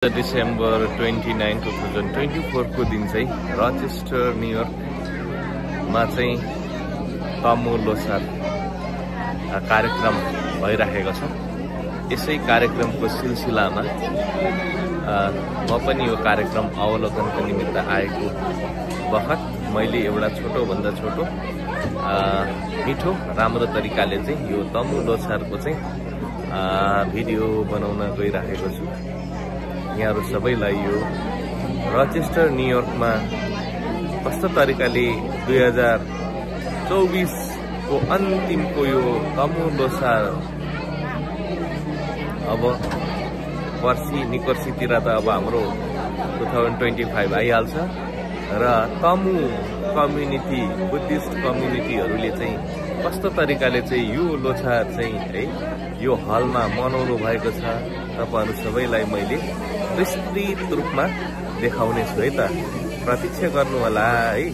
December 29, 2024 को दिन चाहिँ रचेस्टर न्युयोर्कमा चाहिँ तमु लोसार कार्यक्रम भइरहेको छ। यसै कार्यक्रमको सिलसिलामा म पनि यो कार्यक्रम अवलोकनको निमित्त आएको बखत मैले एउटा छोटो छोटो मिठो राम्रो तरिकाले चाहिँ यो तमु लोसारको चाहिँ भिडियो बनाउन गइरहेको छु। यहाँहरु सबैलाई यो रचेस्टर न्युयोर्कमा कस्तो तरिकाले 2024 को अन्तिमको यो तमु लोसार अब वर्षी निकर्सीतिर त अब हाम्रो 2025 आइहाल्छ र तमु कम्युनिटी बुद्धिस्ट कम्युनिटीहरुले चाहिँ कस्तो तरिकाले चाहिँ यो लोसार चाहिँ है यो हलमा मनाउनु भएको छ। तपाईहरु सबैलाई मैले विस्तृत रूपमा देखाउने छु है त। प्रतीक्षा गर्नु होला है।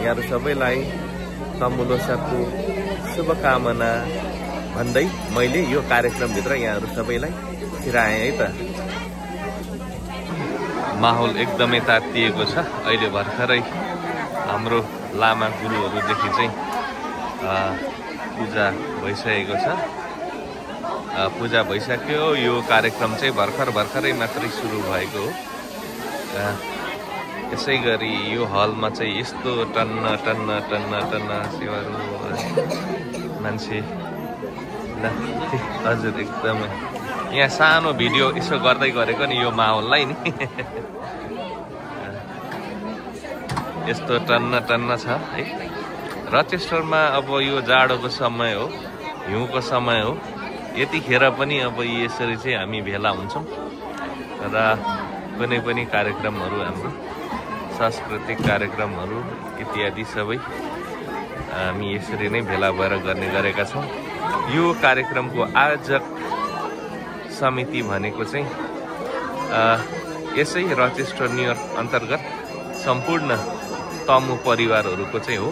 यहाँहरु सबैलाई तमु लोसारको शुभकामना भन्दै मैले यो कार्यक्रम भित्र यहाँहरु सबैलाई छिराए है त। माहौल एकदमै तातिएको छ। अहिले भर्खरै हाम्रो लामा गुरुहरुदेखि चाहिँ पूजा भइसकेको छ। पूजा भइसक्यो। यो कार्यक्रम चाहिँ भर्खरै मात्रै सुरु भएको हो। यसै गरी यो हलमा चाहिँ यस्तो टन्न सेवारु मान्छे हजुर एकदमै यहाँ सानो भिडियो यसो गर्दै गरेको नि यो माहौललाई नि यस्तो टन्न छ है। रचेस्टरमा अब यो जाडोको समय हो, हिउँको समय हो। यतिखेर पनि अब यसरी चाहिँ हामी भेला हुन्छौं र कुनै पनि कार्यक्रमहरु हाम्रो सांस्कृतिक कार्यक्रमहरु इत्यादि सबै हामी यसरी नै भेला भएर गर्ने गरेका छौं। यो कार्यक्रमको आयोजक समिति भनेको चाहिँ यसै रचेस्टर न्युयोर्क अन्तर्गत सम्पूर्ण तमु परिवारहरुको चाहिँ हो।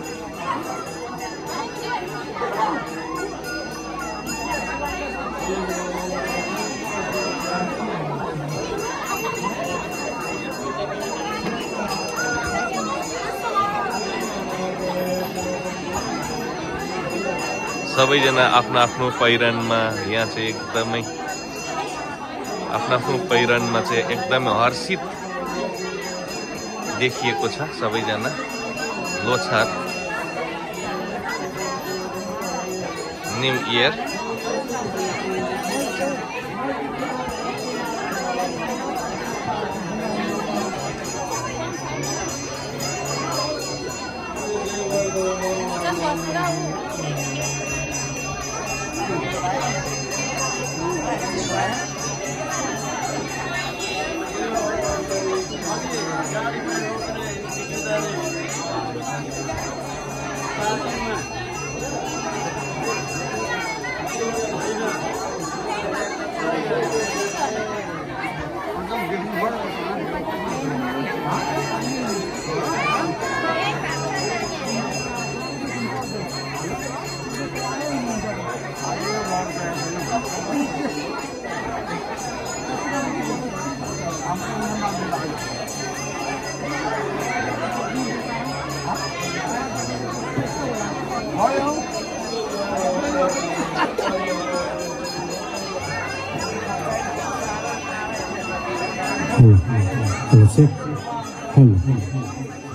सबैजना आफ्नो पहिरनमा यहाँ चाहिँ एकदमै आफ्नो पहिरनमा चाहिँ एकदमै हर्षित देखिएको छ। सबैजना Losar new year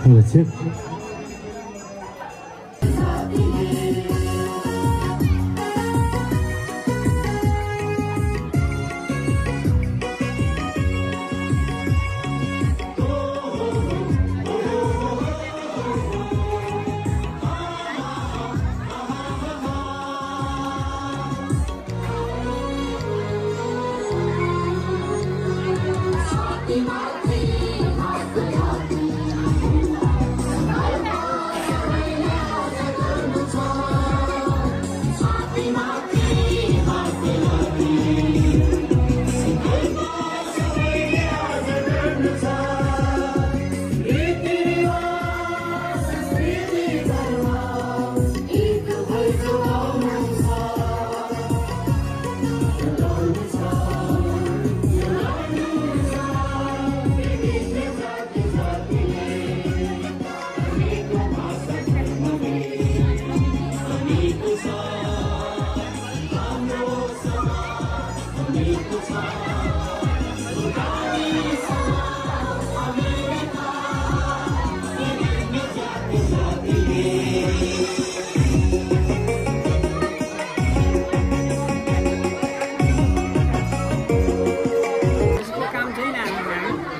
Hello, check.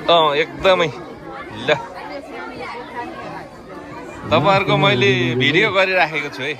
एकदमै ल तपाईहरुको मैले भिडियो गरिराखेको छु है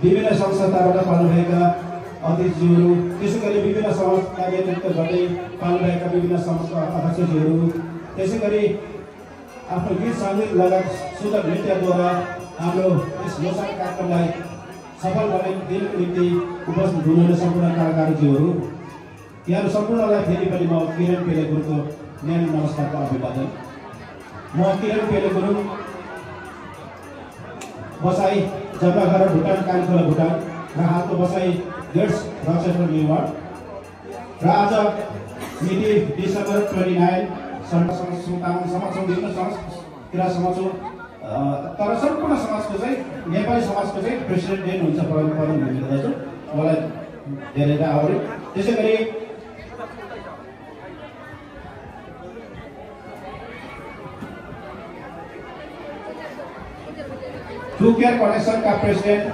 विभिन्न संस्थाबाट पाल्नुभएका अध्यक्षज्यूहरू त्यसै गरी विभिन्न समाजका नेतृत्व गर्दै पाल्नुभएका विभिन्न संस्था अध्यक्षज्यूहरू त्यसै गरी आफ्नो गीत सङ्गीत लगायत सुन्दर नृत्यद्वारा हाम्रो यस लोसार कार्यक्रमलाई सफल बनाइदिनुको निम्ति उपस्थित हुनुहुने सम्पूर्ण कलाकारज्यूहरू यहाँहरू सम्पूर्णलाई फेरि पनि म किरण पेले गुरुङको न्यानो नमस्कारको अभिवादन। म किरण पेले गुरुङ बसाई जग्गाघर भुटान कालीखोला भुटान र हालको बसाई गेट्स रचेश्वर निर्माण र आज मिति डिसेम्बर 29 समाजको तर सम्पूर्ण समाजको चाहिँ नेपाली समाजको चाहिँ प्रेसिडेन्ट डे हुन्छ पदम भन्ने दाजु मलाई धेरै आभारी। त्यसै गरी ट्रु केयर कनेक्सनका प्रेसिडेन्ट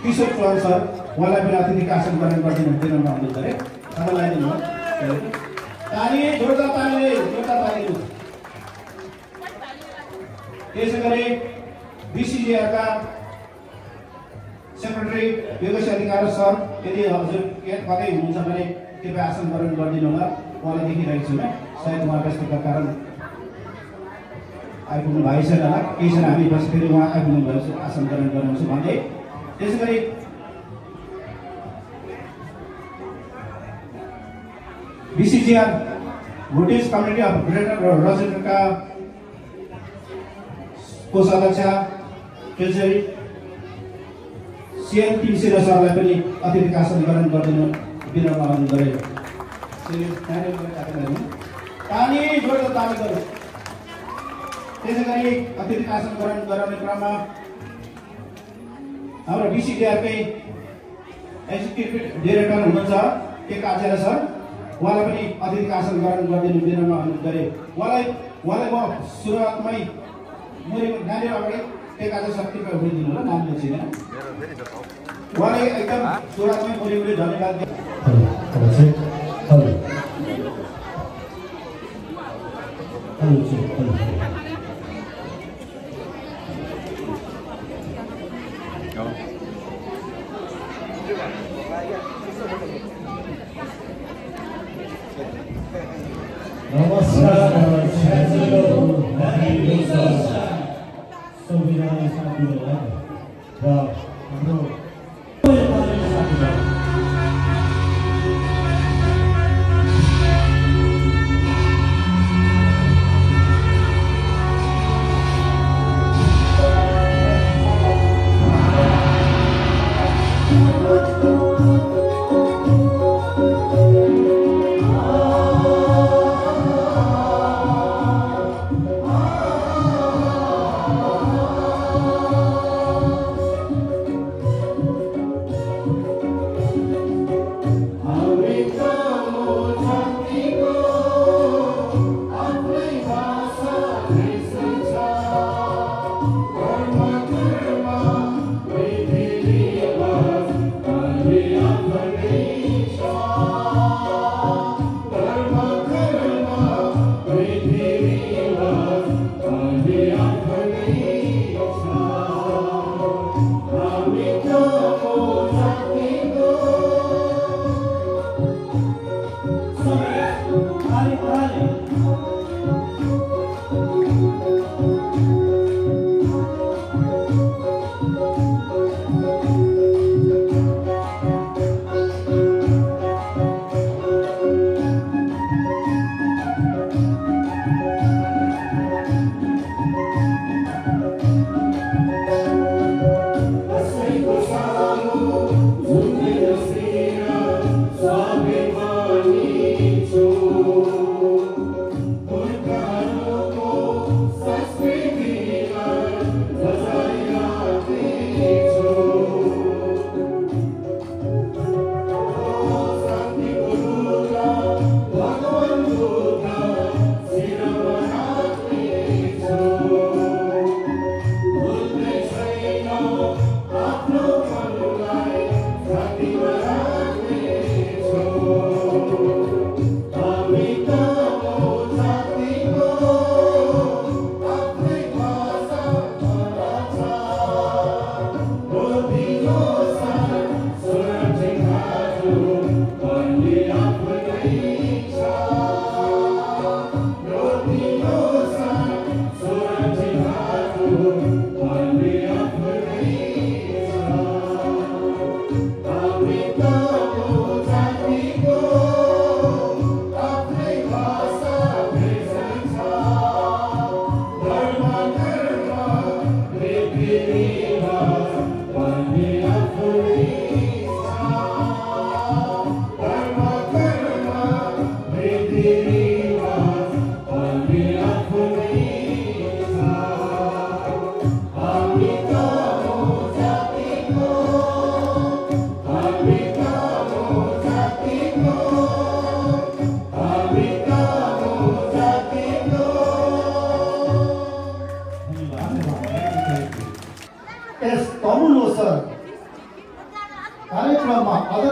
किशोर चौहान सर उहाँलाई पनि अतिथिको आसन ग्रहण गरिदिनु हुनुहुन्छ अरे सबैलाई दिनु ताली जोरदार ताली त्यसै गरी बीसीजीआरका सेक्रेटरी योगेश अधिकारी सर यदि हजुर कतै हुनुहुन्छ भने कृपया आसन ग्रहण गरिदिनु होला उहाँलाई देखिरहेको छु सायद उहाँ व्यस्तका कारण आइपुग्नु भएको छैन होला केही छैन हामी बस फेरि उहाँ आइपुग्नु भएको आसन ग्रहण गर्नुहुन्छ भन्दै त्यसै गरी बीसीजीआर भोटेज कम्युनिटी अफ ग्रेटर रजनीका कोषाध्यक्ष ट्रेजरी सीएम टिमसेना सरलाई पनि अतिथिको आसन ग्रहण गरिदिनु विनम्र अनुरोध गरे। ताली जोरदार ताली गरौँ। त्यसै गरी अतिथिको आसन ग्रहण गराउने क्रममा हाम्रो बीसीजीआरकै एक्जिक्युटिभ डाइरेक्टर हुनुहुन्छ टेक आचार्य सर उहाँलाई पनि अतिथिको आसन ग्रहण गरिदिनु विनम्र अनुरोध गरे। उहाँलाई म सुरुवातमै मेरो नानी अगाडि टेक आचार्य सर कृपया उठिदिनु होला नाम लेखिन उहाँलाई एकदम सुरुवातमै मुरी धन्यवाद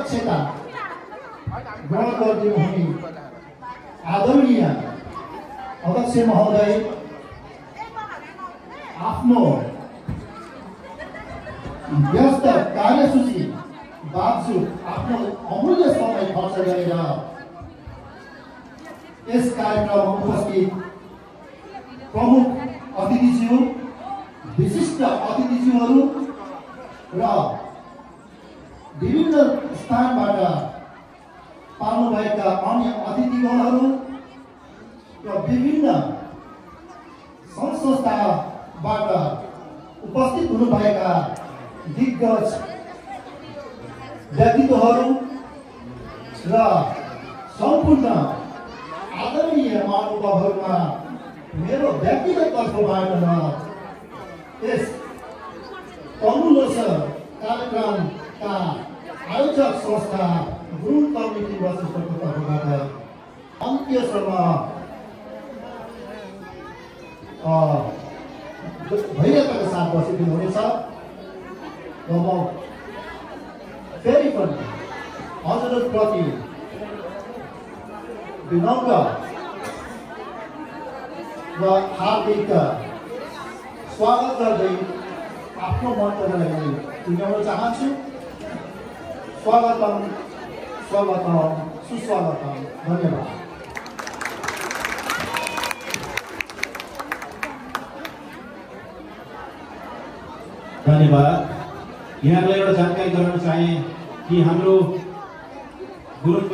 अध्यक्षता ग्रहण गरिदिनु हुने आदरणीय अध्यक्ष महोदय आफ्नो व्यस्त कार्यसूची बावजुद आफ्नो अमूल्य समय खर्च गरेर यस कार्यक्रममा उपस्थित प्रमुख अतिथिज्यू, विशिष्ट अतिथिज्यूहरू र विभिन्न स्थानबाट पाल्नुभएका अन्य अतिथिगणहरू र विभिन्न सङ्घ संस्थाबाट उपस्थित हुनुभएका दिग्गज व्यक्तित्वहरू र सम्पूर्ण आदरणीय महानुभावहरूमा मेरो व्यक्तिगत तर्फबाट र यस तमुलोत्सव कार्यक्रमका आयोजक संस्था गुरुङ कम्युनिटी वशिष्ठको तर्फबाट अन्त्यसम्म धैर्यताका साथ बसिदिनु हुनेछ र म फेरि पनि हजुरप्रति विनम्र र हार्दिक स्वागत गर्दै आफ्नो मन्तव्यलाई टुङ्ग्याउन चाहन्छु। स्वागतम स्वागतम सुस्वागतम। धन्यवाद। धन्यवाद। यहाँलाई एउटा जानकारी गराउन चाहे कि हाम्रो गुरुङ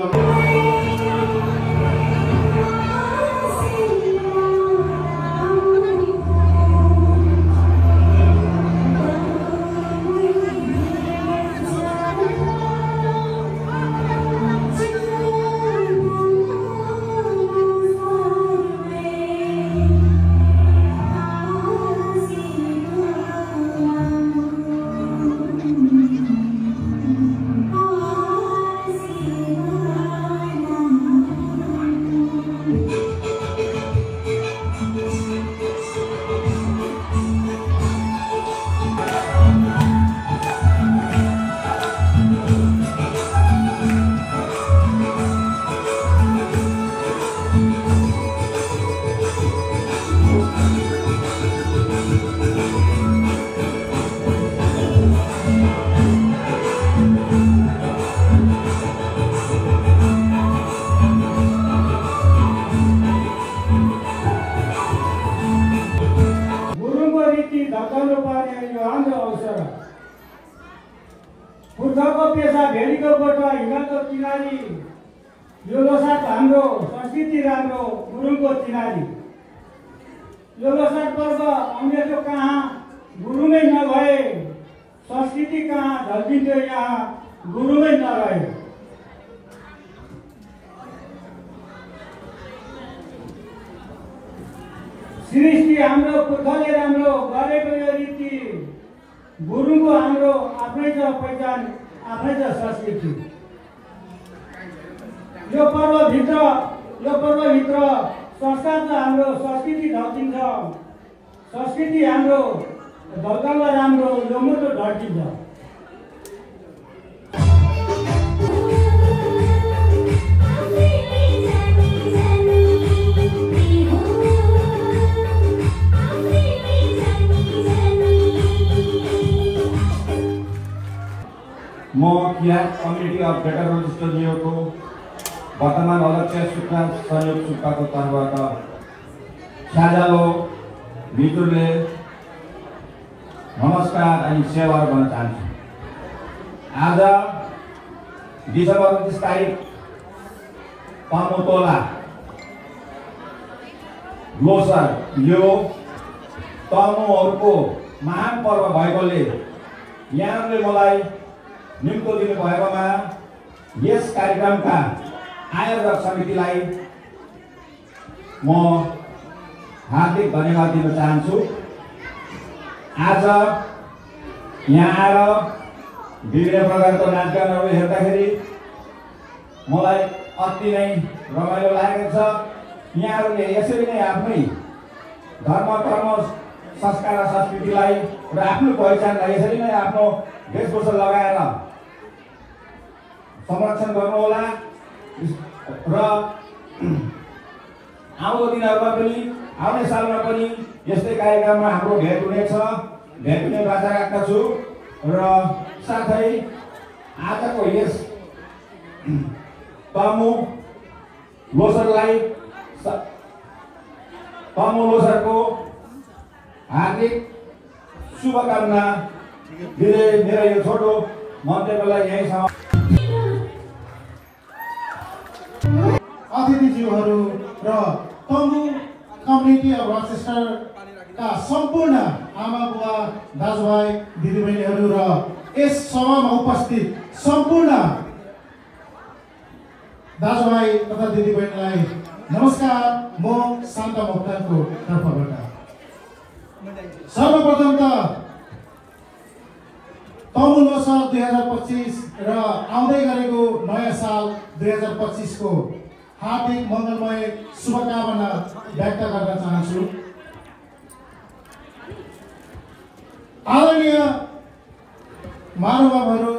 पुर्खाको पेसा भेडीको गोठा हिमालको किनारी यो लोसार हाम्रो संस्कृति राम्रो गुरुङको चिनारी। यो लोसार पर्व अङ्ग्रेजको कहाँ गुरुङै नभए संस्कृति कहाँ झल्किन्थ्यो यहाँ गुरुङै नभए। सृष्टि हाम्रो पुर्खाले राम्रो गरेको यो रीति गुरुङको हाम्रो आफ्नै छ पहिचान आफ्नै छ संस्कृति। यो पर्वभित्र संस्कार छ हाम्रो संस्कृति ढल्किन्छ। संस्कृति हाम्रो ढल्कँदा राम्रो यो मुटु ढल्किन्छ। म किराँत कम्युनिटी अफ ग्रेटर रजिस्टरको वर्तमान अध्यक्ष सुखनाथ सहयोग सुक्पाको तर्फबाट साझालो भित्रले नमस्कार अनि सेवाहरू गर्न चाहन्छु। आज डिसेम्बर 29 तारिक तमुतोला लोसार यो तमुहरूको महान पर्व भएकोले यहाँले मलाई निम्तो दिनु भएकोमा यस कार्यक्रमका आयोजक समितिलाई म हार्दिक धन्यवाद दिन चाहन्छु। आज यहाँ आएर विभिन्न प्रकारको नाचगानहरू हेर्दाखेरि मलाई अति नै रमाइलो लागेको छ। यहाँहरूले यसरी नै आफ्नै धर्म कर्म संस्कार र संस्कृतिलाई र आफ्नो पहिचानलाई यसरी नै आफ्नो वेशभूषा लगाएर संरक्षण गर्नुहोला र आउँदो दिनहरुमा पनि आउने सालमा पनि यस्तै कार्यक्रममा हाम्रो भेट हुनेछ। भेट हुने बाचा राख्दछु छु र साथै आजको यस तमु लोसरको हार्दिक शुभकामना दिँदै मेरो यो छोटो मन्तव्यलाई यही अतिथिज्यूहरू र तमु कम्युनिटी अफ रचेस्टरका सम्पूर्ण आमा बुवा दाजुभाइ दिदीबहिनीहरू र यस सभामा उपस्थित सम्पूर्ण दाजुभाइ तथा दिदीबहिनीलाई नमस्कार। म शान्ता मोक्तानको तर्फबाट सर्वप्रथम त तमु लोसर 2025 र आउँदै गरेको नयाँ साल 2025 को हार्दिक मङ्गलमय शुभकामना व्यक्त गर्न चाहन्छु। आदरणीय महानुभावहरू,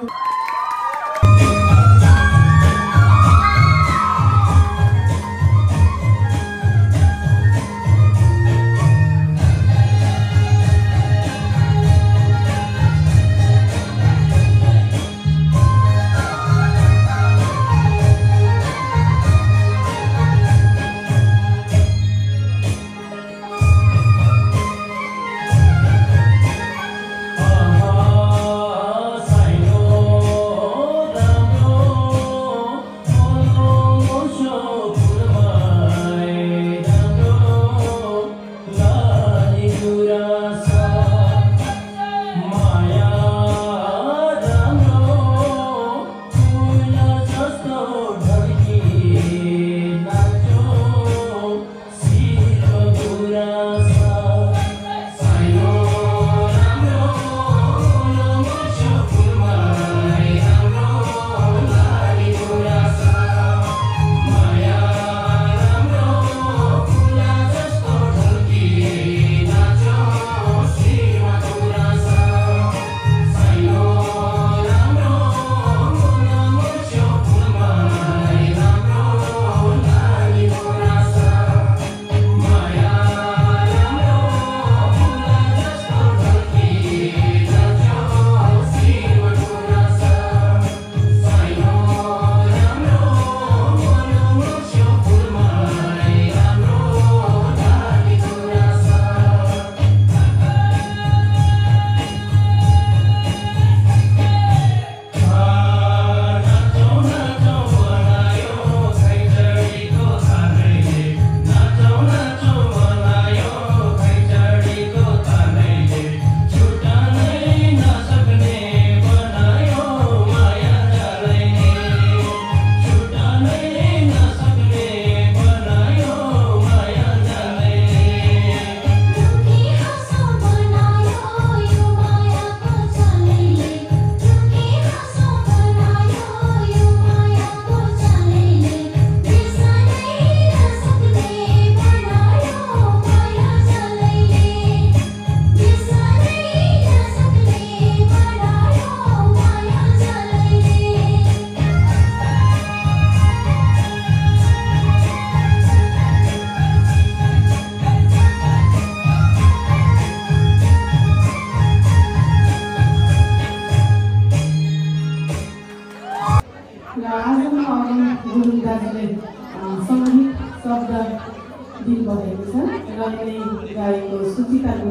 गाएको सुचिताको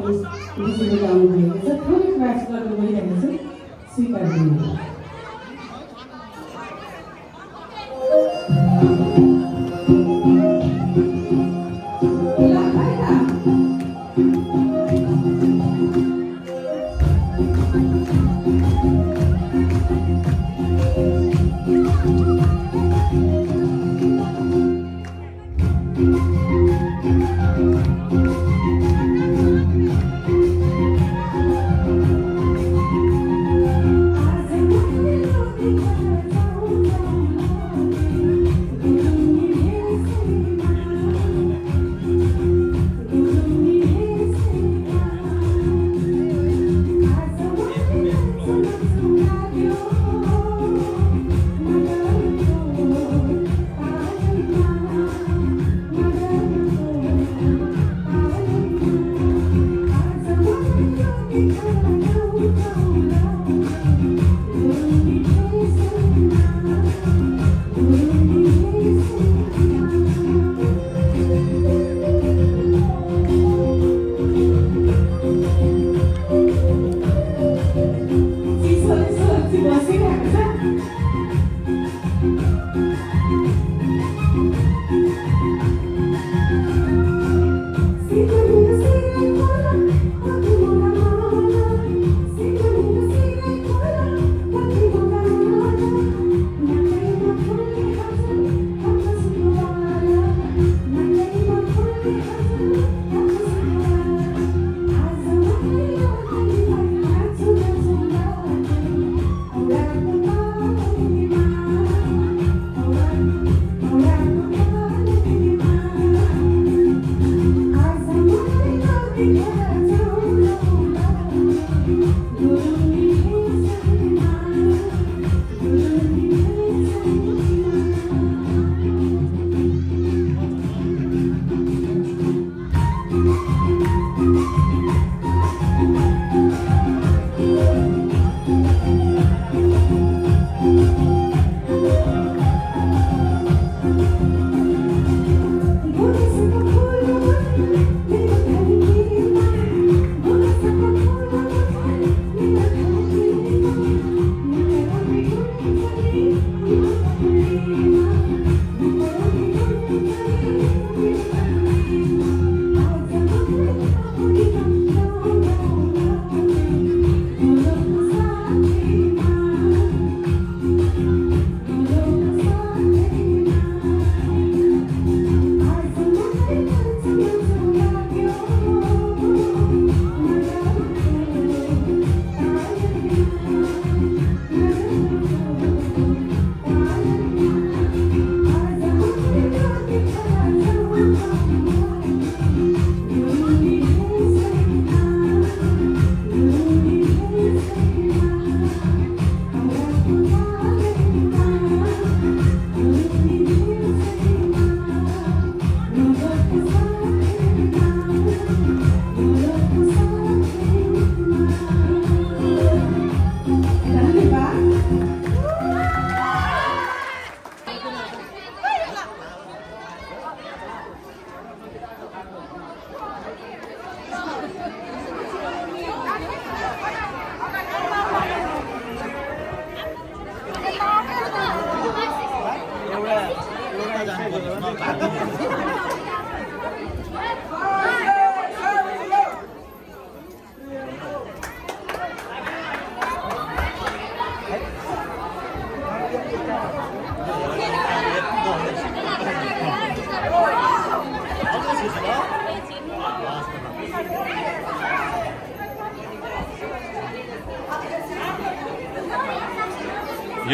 विषयमा गाउनु भएको छ। थोरै प्रयास गर्नु भइरहेको छ, स्वीकार गर्नु। I यो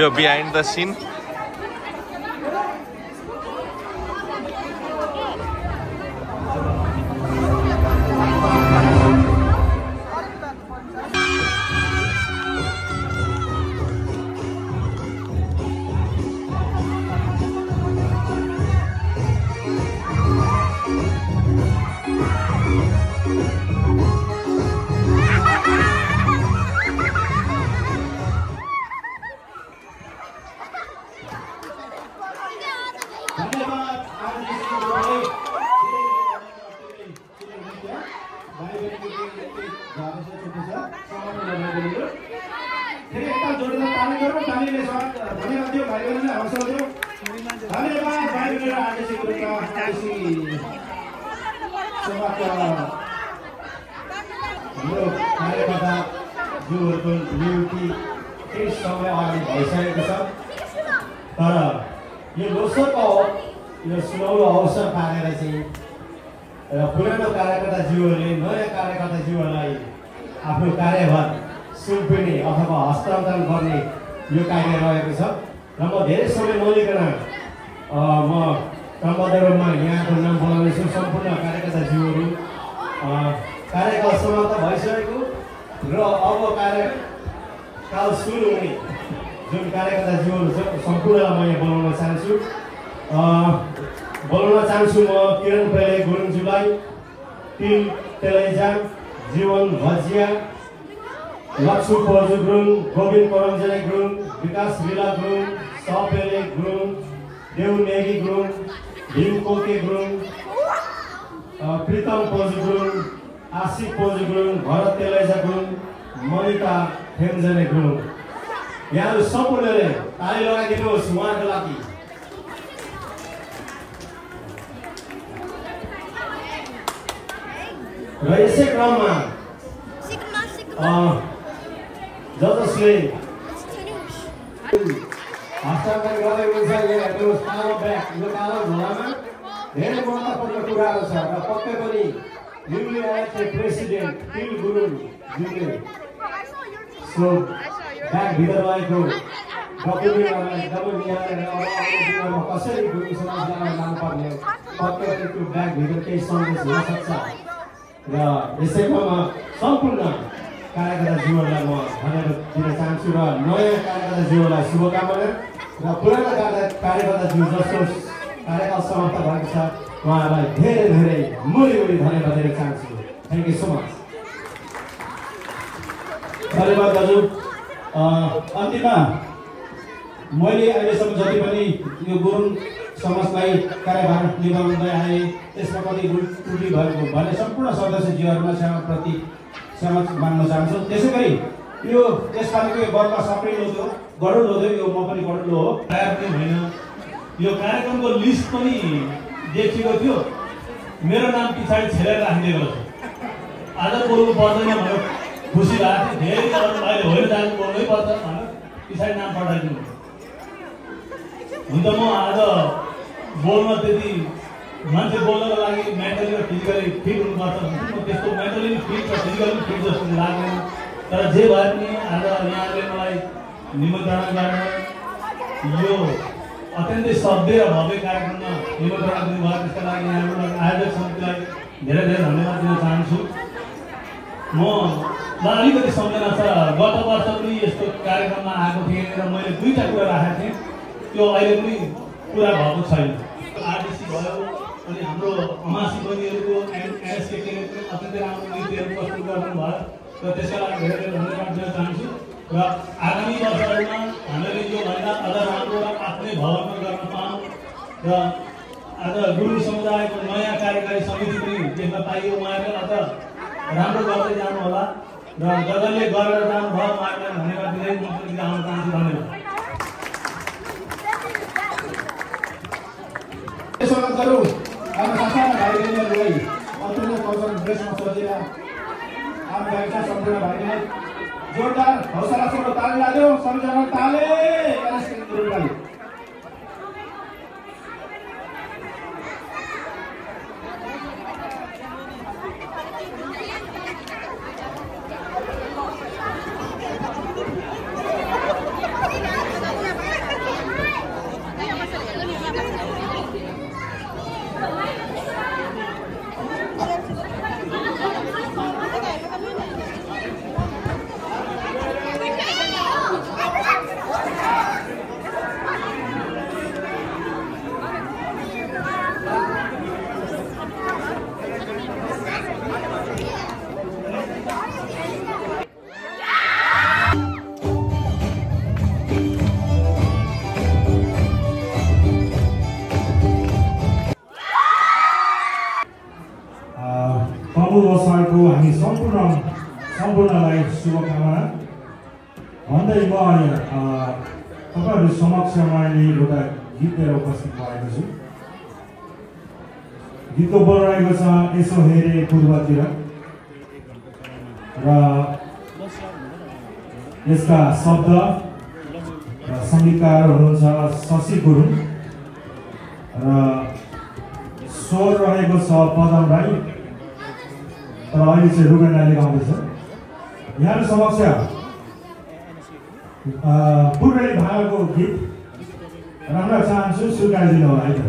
behind the scene. पुरानो कार्यकर्ताज्यूहरूले नयाँ कार्यकर्ताज्यूहरूलाई आफ्नो कार्यभार सुम्पिने अथवा हस्तान्तरण गर्ने यो कार्य रहेको छ र म धेरै समय नलिकन म क्रमबद्धमा यहाँको नाम बोलाउनेछु। सम्पूर्ण कार्यकर्ताज्यूहरू कार्यकाल समाप्त भइसकेको र अब कार्यकाल सुरु हुने जुन कार्यकर्ताज्यूहरू छ सम्पूर्णलाई म यहाँ बोलाउन चाहन्छु। म किरण पेले गुरुङज्यूलाई, टिम तेलैजाङ, जीवन भजिया, लक्ष्मी पर्जु गुरुङ, गोविन्द परमजने गुरुङ, विकास विला गुरुङ, सपेले गुरुङ, देव नेगी गुरुङ, भीम कोके गुरुङ, प्रीतम पर्जु गुरुङ, आशिक पर्जु गुरुङ, भरत तेलैजा गुरुङ, मनिता खेमजने गुरुङ, यहाँहरू सम्पूर्णले ताली लगाइदिनुहोस् उहाँको लागि। र यसै क्रममा जसले हस्तान्तरण गर्दै हुन्छ हेर्नुहोस् कालो ब्याग, यो कालो झोलामा धेरै महत्त्वपूर्ण कुराहरू छ र पक्कै पनि न्युली इलेक्टेड प्रेसिडेन्ट टिल गुरुङज्यूले सो ब्यागभित्र रहेको डकुमेन्टहरूलाई एकदमै निहालेर अब जीवनमा कसरी गुरुङ समाजलाई लानुपर्ने पक्कै पनि त्यो ब्यागभित्र केही सन्देश हुन सक्छ। र यसै क्रममा सम्पूर्ण कार्यकर्ताज्यूहरूलाई म धन्यवाद दिन चाहन्छु र नयाँ कार्यकर्ताज्यूहरूलाई शुभकामना र पुरानो कार्यकर्ताज्यू जसको कार्यकाल समाप्त भएको छ उहाँहरूलाई धेरै धेरै मुरी धन्यवाद दिन चाहन्छु। Thank you so much. धन्यवाद दाजु। अन्तिममा मैले अहिलेसम्म जति पनि यो गुरुङ समाजलाई कार्यभार निभाउँदै आएँ त्यसमा कति त्रुटि भएको भने सम्पूर्ण सदस्यज्यूहरूमा क्षमा माग्न चाहन्छु। त्यसै गरी यो यसपालिको यो वर्ग सप्रिलो गडुलो थियो, यो म पनि गडुलो हो। कार्यक्रम होइन, यो कार्यक्रमको लिस्ट पनि देखिएको थियो, मेरो नाम पछाडि छेलेर राखिदिएको छ। आज बोल्नु पर्दैन भनेर खुसी भएको थियो, धेरै अहिले होइन जानु बोल्नै पर्छ भनेर पछाडि नाम पठाइदिनु। हुन त म आज बोल्न त्यति मान्छे बोल्नको लागि मेन्टली र फिजिकली फिट हुनुपर्छ भन्छु, म त्यस्तो मेन्टली फिट र फिजिकली फिट जस्तो लाग्दैन। तर जे भए पनि आज यहाँले मलाई निमन्त्रणा गरेर यो अत्यन्तै सभ्य र भव्य कार्यक्रममा निमन्त्रणा दिनुभयो, त्यसका लागि यहाँको आयोजक समितिलाई धेरै धेरै धन्यवाद दिन चाहन्छु। मलाई अलिकति सम्झना छ, गत वर्ष पनि यस्तो कार्यक्रममा आएको थिएँ र मैले दुईवटा कुरा राखेको थिएँ, त्यो अहिले पनि पुरा भएको छैन। आरडिसी भयो अनि हाम्रो अमासी बहिनीहरूको एनएसके केन्द्रले अत्यन्तै राम्रो नीतिहरू प्रस्तुत गर्नुभयो र त्यसका लागि धेरै धेरै धन्यवाद दिन चाहन्छु। र आगामी वर्षहरूमा हामीले योभन्दा अझ राम्रो र आफ्नै भवनमा गर्न पाऊँ र आज गुरुङ समुदायको नयाँ कार्यकारी समिति पनि देख्न पाइयो। उहाँहरूले अझ राम्रो गर्दै जानु होला र जसले गरेर जानुभयो उहाँहरूलाई धन्यवाद दिँदै म पनि जान चाहन्छु। धन्यवाद। स्वागत गरौँ हाम्रो साना भाइ बहिनीहरूलाई अन्तर्गत कल्चरल ड्रेसमा सजेर आम गायक सम्पूर्ण भाइ बहिनी जोरदार हौसलासँग ताली लाग्यो। सबैजना ताले गुरुङलाई वर्षको हामी सम्पूर्णलाई शुभकामना भन्दै म तपाईँहरू समक्षमा एउटा गीत लिएर उपस्थित भएको छु। गीतको बोल रहेको छ यसो हेरे पूर्वतिर र यसका शब्द र सङ्गीतकार हुनुहुन्छ शशि गुरुङ र स्वर रहेको छ पदम राई, तर अहिले चाहिँ रुबेन राईले गाउँदैछ। यहाँको समक्ष पूर्वेली भागको गीत राख्न चाहन्छु, स्वीकारिदिनु होला है त।